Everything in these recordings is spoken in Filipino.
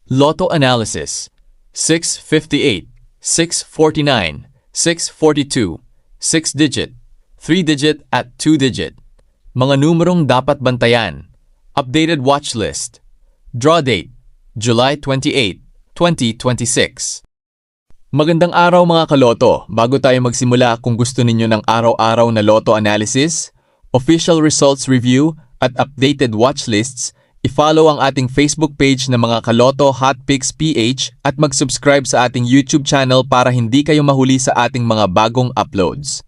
Lotto analysis. 658, 649, 642, 6-digit, 3-digit at 2-digit. Mga numerong dapat bantayan. Updated watch list. Draw date, July 28, 2026. Magandang araw mga kaloto. Bago tayo magsimula, kung gusto ninyo ng araw-araw na Lotto analysis, official results review at updated watch lists, i-follow ang ating Facebook page na mga Kaloto Hot Picks PH at mag-subscribe sa ating YouTube channel para hindi kayo mahuli sa ating mga bagong uploads.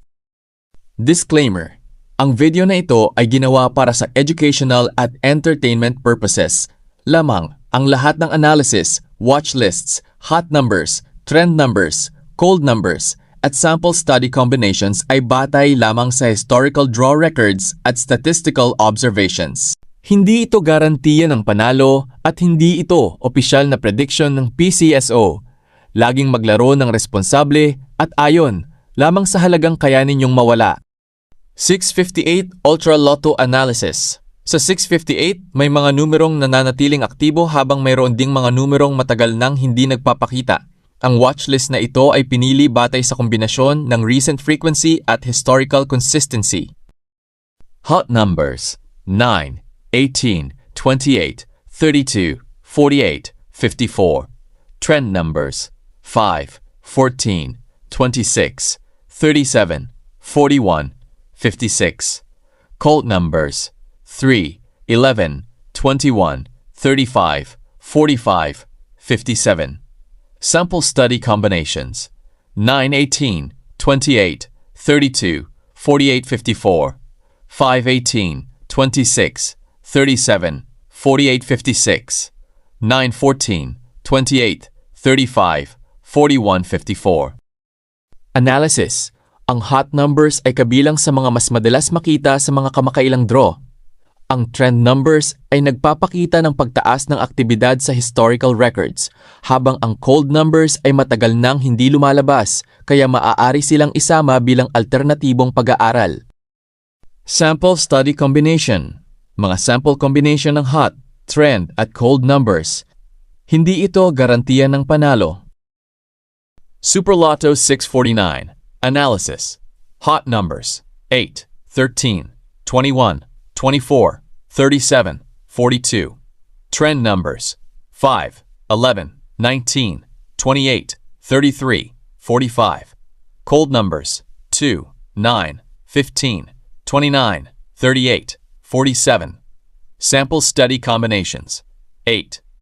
Disclaimer: ang video na ito ay ginawa para sa educational at entertainment purposes lamang. Ang lahat ng analysis, watch lists, hot numbers, trend numbers, cold numbers, at sample study combinations ay batay lamang sa historical draw records at statistical observations. Hindi ito garantiya ng panalo at hindi ito opisyal na prediction ng PCSO. Laging maglaro ng responsable at ayon lamang sa halagang kaya ninyong mawala. 658 Ultra Lotto Analysis. Sa 658, may mga numerong nananatiling aktibo habang mayroon ding mga numerong matagal nang hindi nagpapakita. Ang watchlist na ito ay pinili batay sa kombinasyon ng recent frequency at historical consistency. Hot numbers: 9, 18, 28, 32, 48, 54. Trend numbers: 5, 14, 26, 37, 41, 56. Cold numbers: 3, 11, 21, 35, 45, 57. Sample study combinations: 9, 18, 28, 32, 48, 54, 5, 18, 26, 37, 48, 56, 9, 14, 28, 35, 41, 54. Analysis: ang hot numbers ay kabilang sa mga mas madalas makita sa mga kamakailang draw. Ang trend numbers ay nagpapakita ng pagtaas ng aktibidad sa historical records, habang ang cold numbers ay matagal nang hindi lumalabas, kaya maaari silang isama bilang alternatibong pag-aaral. Sample study combination. Mga sample combination ng hot, trend at cold numbers. Hindi ito garantiya ng panalo. Super Lotto 649. Analysis. Hot numbers: 8, 13, 21, 24, 37, 42. Trend numbers: 5, 11, 19, 28, 33, 45. Cold numbers: 2, 9, 15, 29, 38, 47. Sample study combinations: 8,